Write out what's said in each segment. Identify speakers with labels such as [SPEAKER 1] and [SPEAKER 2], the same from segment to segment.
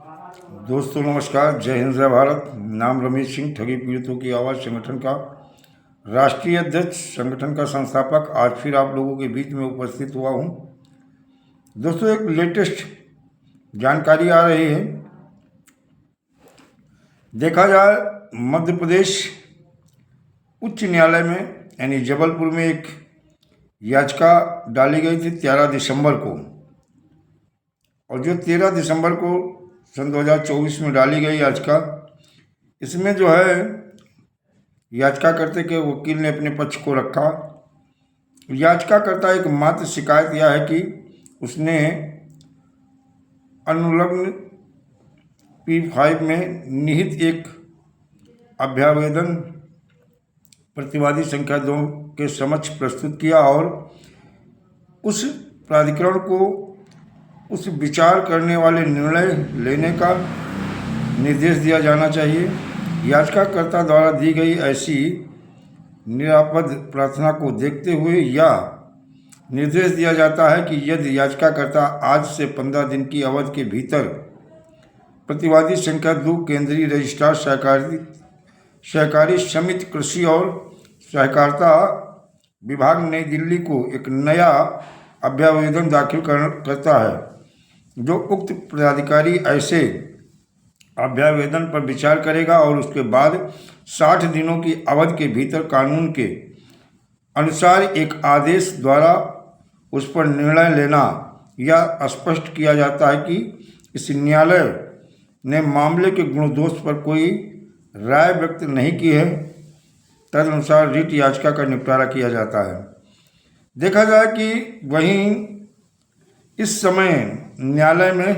[SPEAKER 1] दोस्तों नमस्कार, जय हिंद जय भारत। नाम रमेश सिंह, ठगी पीड़ितों की आवाज़ संगठन का राष्ट्रीय अध्यक्ष, संगठन का संस्थापक आज फिर आप लोगों के बीच में उपस्थित हुआ हूं। दोस्तों एक लेटेस्ट जानकारी आ रही है। देखा जाए मध्य प्रदेश उच्च न्यायालय में यानी जबलपुर में एक याचिका डाली गई थी 13 दिसंबर को, और जो 13 दिसंबर को सन 2024 में डाली गई याचिका, इसमें जो है याचिकाकर्ता के वकील ने अपने पक्ष को रखा। याचिकाकर्ता एक मात्र शिकायत यह है कि उसने अनुलग्न P5 में निहित एक अभ्यावेदन प्रतिवादी संख्या 2 के समक्ष प्रस्तुत किया और उस प्राधिकरण को उस विचार करने वाले निर्णय लेने का निर्देश दिया जाना चाहिए। याचिकाकर्ता द्वारा दी गई ऐसी निरापद प्रार्थना को देखते हुए या निर्देश दिया जाता है कि यदि याचिकाकर्ता आज से 15 दिन की अवधि के भीतर प्रतिवादी संख्या 2 केंद्रीय रजिस्ट्रार सहकारी समिति कृषि और सहकारिता विभाग नई दिल्ली को एक नया अभ्यावेदन दाखिल करता है, जो उक्त प्राधिकारी ऐसे अभ्यावेदन पर विचार करेगा और उसके बाद 60 दिनों की अवधि के भीतर कानून के अनुसार एक आदेश द्वारा उस पर निर्णय लेना या स्पष्ट किया जाता है कि इस न्यायालय ने मामले के गुणदोष पर कोई राय व्यक्त नहीं की है। तदनुसार रिट याचिका का निपटारा किया जाता है। देखा जाए कि वहीं इस समय न्यायालय में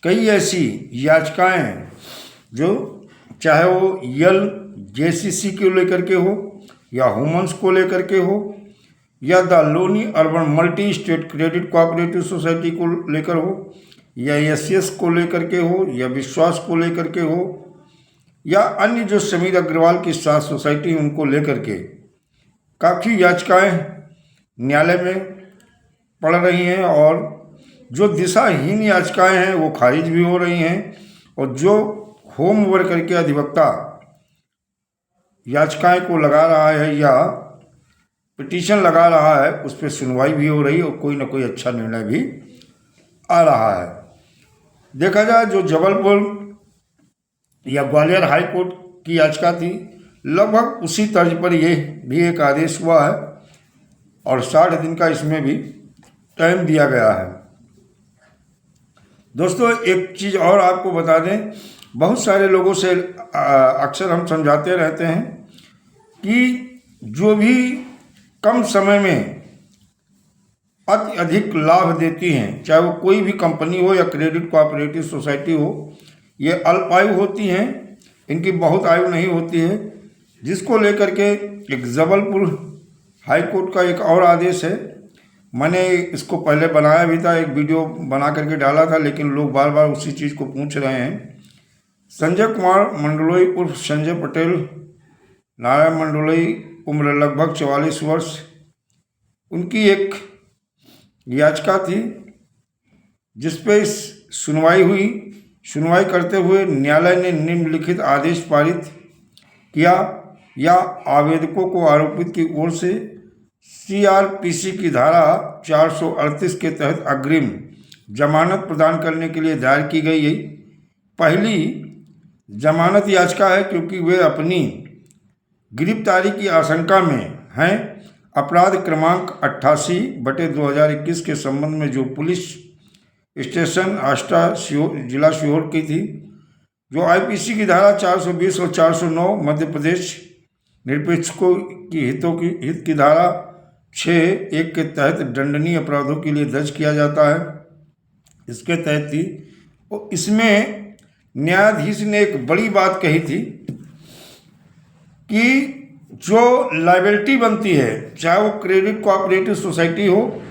[SPEAKER 1] कई ऐसी याचिकाएं जो चाहे वो JCC को लेकर के हो या ह्यूमन्स को लेकर के हो या the Loni urban multi state credit cooperative society को लेकर हो या SCS को लेकर के हो या विश्वास को लेकर के हो या अन्य जो समीर अग्रवाल की साथ सोसाइटी उनको लेकर के काफ़ी याचिकाएं न्यायालय में पड़ रही हैं, और जो दिशाहीन याचिकाएं हैं वो खारिज भी हो रही हैं, और जो होम वर्कर के अधिवक्ता याचिकाएं को लगा रहा है या पिटीशन लगा रहा है उस पर सुनवाई भी हो रही है और कोई ना कोई अच्छा निर्णय भी आ रहा है। देखा जाए जो जबलपुर या ग्वालियर हाई कोर्ट की याचिका थी, लगभग उसी तर्ज पर ये भी एक आदेश हुआ है और 60 दिन का इसमें भी टाइम दिया गया है। दोस्तों एक चीज़ और आपको बता दें, बहुत सारे लोगों से अक्सर हम समझाते रहते हैं कि जो भी कम समय में अधिक लाभ देती हैं, चाहे वो कोई भी कंपनी हो या क्रेडिट कोऑपरेटिव सोसाइटी हो, ये अल्पायु होती हैं, इनकी बहुत आयु नहीं होती है, जिसको लेकर के एक जबलपुर हाई कोर्ट का एक और आदेश है। मैंने इसको पहले बनाया भी था, एक वीडियो बना करके डाला था, लेकिन लोग बार बार उसी चीज़ को पूछ रहे हैं। संजय कुमार मंडलोई उर्फ संजय पटेल, नारायण मंडलोई, उम्र लगभग 44 वर्ष, उनकी एक याचिका थी जिस पे सुनवाई हुई। सुनवाई करते हुए न्यायालय ने निम्नलिखित आदेश पारित किया या आवेदकों को आरोपित की ओर से CRPC की धारा 438 के तहत अग्रिम जमानत प्रदान करने के लिए दायर की गई पहली जमानत याचिका है, क्योंकि वे अपनी गिरफ्तारी की आशंका में हैं। अपराध क्रमांक 88/2021 के संबंध में जो पुलिस स्टेशन आष्टा जिला सीहोर की थी, जो IPC की धारा 420 और 409 मध्य प्रदेश निरपेक्षकों की हित की धारा 6(1) के तहत दंडनीय अपराधों के लिए दर्ज किया जाता है, इसके तहत थी। और इसमें न्यायाधीश ने एक बड़ी बात कही थी कि जो लायबिलिटी बनती है, चाहे वो क्रेडिट कोऑपरेटिव सोसाइटी हो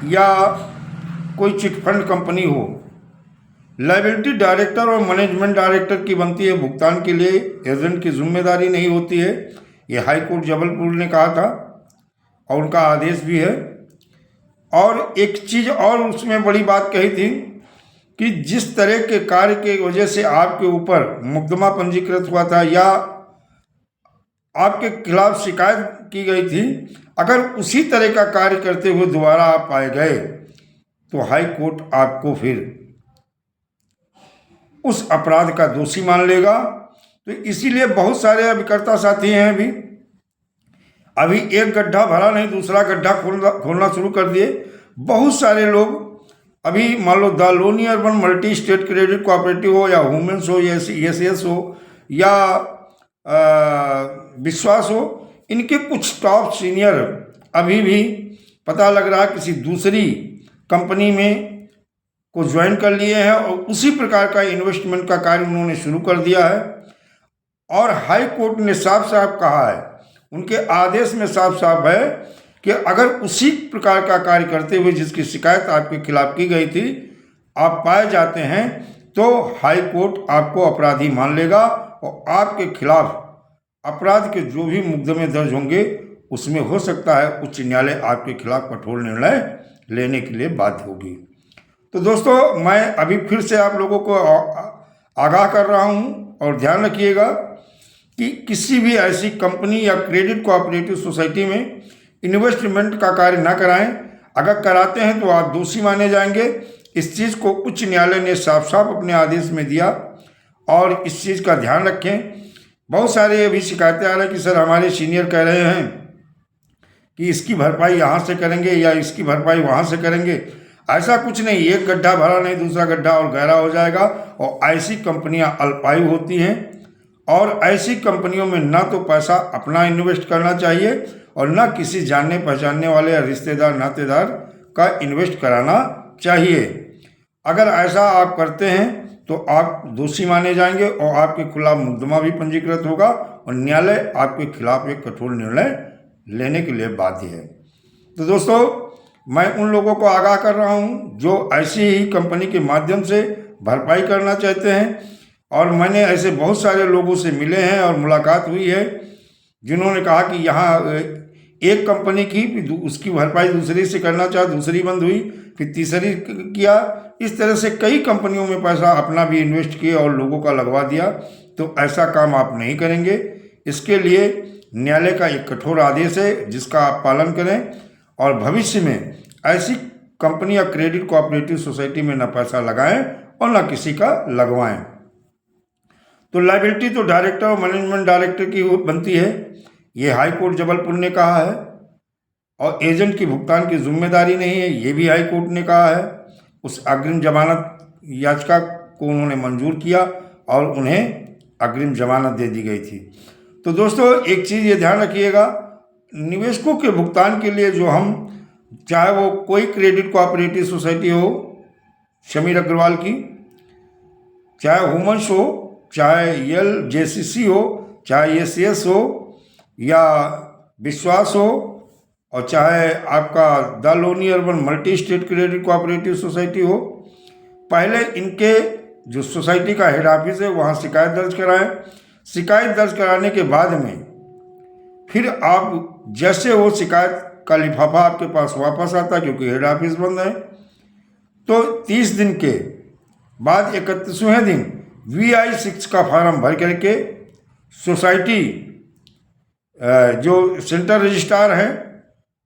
[SPEAKER 1] या कोई चिटफंड कंपनी हो, लायबिलिटी डायरेक्टर और मैनेजमेंट डायरेक्टर की बनती है। भुगतान के लिए एजेंट की जिम्मेदारी नहीं होती है। ये हाई कोर्ट जबलपुर ने कहा था और उनका आदेश भी है। और एक चीज़ और उसमें बड़ी बात कही थी कि जिस तरह के कार्य के वजह से आपके ऊपर मुकदमा पंजीकृत हुआ था या आपके खिलाफ शिकायत की गई थी, अगर उसी तरह का कार्य करते हुए दोबारा आप पाए गए तो हाई कोर्ट आपको फिर उस अपराध का दोषी मान लेगा। तो इसीलिए बहुत सारे अभिकर्ता साथी हैं अभी एक गड्ढा भरा नहीं दूसरा गड्ढा खोलना शुरू कर दिए। बहुत सारे लोग अभी मान लो the Loni urban multi state credit cooperative हो या वुमेन्स हो या एस हो या विश्वास हो, इनके कुछ टॉप सीनियर अभी भी पता लग रहा है किसी दूसरी कंपनी में को ज्वाइन कर लिए हैं और उसी प्रकार का इन्वेस्टमेंट का कार्य उन्होंने शुरू कर दिया है। और हाई कोर्ट ने साफ साफ कहा है, उनके आदेश में साफ साफ है कि अगर उसी प्रकार का कार्य करते हुए जिसकी शिकायत आपके खिलाफ की गई थी आप पाए जाते हैं तो हाई कोर्ट आपको अपराधी मान लेगा और आपके खिलाफ अपराध के जो भी मुकदमे दर्ज होंगे उसमें हो सकता है उच्च न्यायालय आपके खिलाफ कठोर निर्णय लेने के लिए बाध्य होगी। तो दोस्तों मैं अभी फिर से आप लोगों को आगाह कर रहा हूँ और ध्यान रखिएगा कि किसी भी ऐसी कंपनी या क्रेडिट कोऑपरेटिव सोसाइटी में इन्वेस्टमेंट का कार्य ना कराएं। अगर कराते हैं तो आप दोषी माने जाएंगे। इस चीज़ को उच्च न्यायालय ने साफ साफ अपने आदेश में दिया और इस चीज़ का ध्यान रखें। बहुत सारे अभी शिकायतें आ रही हैं कि सर हमारे सीनियर कह रहे हैं कि इसकी भरपाई यहाँ से करेंगे या इसकी भरपाई वहाँ से करेंगे। ऐसा कुछ नहीं, एक गड्ढा भरा नहीं दूसरा गड्ढा और गहरा हो जाएगा। और ऐसी कंपनियां अल्पायु होती हैं और ऐसी कंपनियों में ना तो पैसा अपना इन्वेस्ट करना चाहिए और ना किसी जानने पहचानने वाले या रिश्तेदार नातेदार का इन्वेस्ट कराना चाहिए। अगर ऐसा आप करते हैं तो आप दोषी माने जाएंगे और आपके खिलाफ मुकदमा भी पंजीकृत होगा और न्यायालय आपके खिलाफ एक कठोर निर्णय लेने के लिए बाध्य है। तो दोस्तों मैं उन लोगों को आगाह कर रहा हूं जो ऐसी ही कंपनी के माध्यम से भरपाई करना चाहते हैं और मैंने ऐसे बहुत सारे लोगों से मिले हैं और मुलाकात हुई है जिन्होंने कहा कि यहाँ एक कंपनी की उसकी भरपाई दूसरी से करना चाहा, दूसरी बंद हुई, फिर तीसरी किया। इस तरह से कई कंपनियों में पैसा अपना भी इन्वेस्ट किया और लोगों का लगवा दिया। तो ऐसा काम आप नहीं करेंगे। इसके लिए न्यायालय का एक कठोर आदेश है जिसका आप पालन करें और भविष्य में ऐसी कंपनी या क्रेडिट कोऑपरेटिव सोसाइटी में न पैसा लगाएं और न किसी का लगवाएं। तो लायबिलिटी तो डायरेक्टर और मैनेजमेंट डायरेक्टर की बनती है, ये हाई कोर्ट जबलपुर ने कहा है। और एजेंट की भुगतान की जिम्मेदारी नहीं है, ये भी हाई कोर्ट ने कहा है। उस अग्रिम जमानत याचिका को उन्होंने मंजूर किया और उन्हें अग्रिम जमानत दे दी गई थी। तो दोस्तों एक चीज़ ये ध्यान रखिएगा, निवेशकों के भुगतान के लिए जो हम चाहे वो कोई क्रेडिट कोऑपरेटिव सोसाइटी हो शमीर अग्रवाल की, चाहे वुमेन्स हो, चाहे JCC हो, चाहे SCS हो या विश्वास हो और चाहे आपका the Loni urban multi state credit cooperative society हो, पहले इनके जो सोसाइटी का हेड ऑफिस है वहाँ शिकायत दर्ज कराएं। शिकायत दर्ज कराने के बाद में फिर आप जैसे वो शिकायत का लिफाफा आपके पास वापस आता क्योंकि हेड ऑफिस बंद है, तो 30 दिन के बाद 31वें दिन VI-6 का फॉर्म भर करके सोसाइटी जो सेंटर रजिस्ट्रार है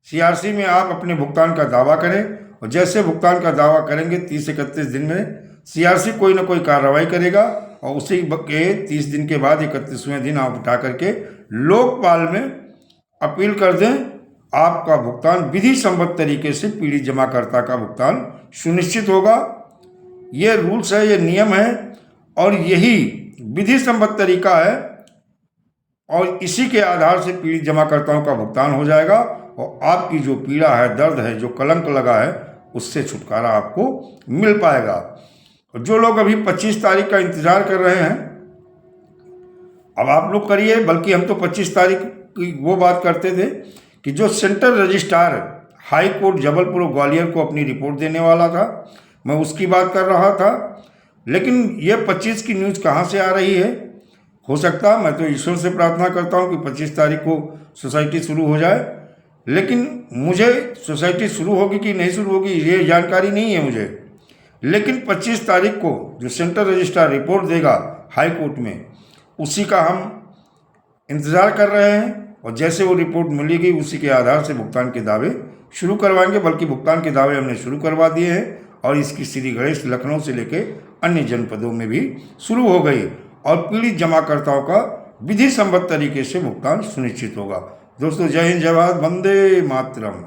[SPEAKER 1] CRC में आप अपने भुगतान का दावा करें और जैसे भुगतान का दावा करेंगे 30-31 दिन में CRC कोई ना कोई कार्रवाई करेगा और उसी के 30 दिन के बाद 31वें दिन आप उठा करके लोकपाल में अपील कर दें। आपका भुगतान विधि सम्मत तरीके से पीड़ित जमाकर्ता का भुगतान सुनिश्चित होगा। ये रूल्स है, ये नियम है और यही विधि सम्मत तरीका है और इसी के आधार से पीड़ित जमाकर्ताओं का भुगतान हो जाएगा और आपकी जो पीड़ा है, दर्द है, जो कलंक लगा है उससे छुटकारा आपको मिल पाएगा। और जो लोग अभी 25 तारीख का इंतज़ार कर रहे हैं, अब आप लोग करिए, बल्कि हम तो 25 तारीख की वो बात करते थे कि जो centre registrar high court Jabalpur और ग्वालियर को अपनी रिपोर्ट देने वाला था, मैं उसकी बात कर रहा था। लेकिन ये 25 की न्यूज़ कहाँ से आ रही है? हो सकता, मैं तो ईश्वर से प्रार्थना करता हूँ कि 25 तारीख को सोसाइटी शुरू हो जाए, लेकिन मुझे सोसाइटी शुरू होगी कि नहीं शुरू होगी ये जानकारी नहीं है मुझे। लेकिन 25 तारीख को जो सेंट्रल रजिस्ट्रार रिपोर्ट देगा हाई कोर्ट में, उसी का हम इंतज़ार कर रहे हैं और जैसे वो रिपोर्ट मिलेगी उसी के आधार से भुगतान के दावे शुरू करवाएंगे। बल्कि भुगतान के दावे हमने शुरू करवा दिए हैं और इसकी श्री गणेश लखनऊ से लेकर अन्य जनपदों में भी शुरू हो गई और पीड़ित जमाकर्ताओं का विधि सम्मत तरीके से भुगतान सुनिश्चित होगा। दोस्तों, जय हिंद, जय भारत, वंदे मातरम।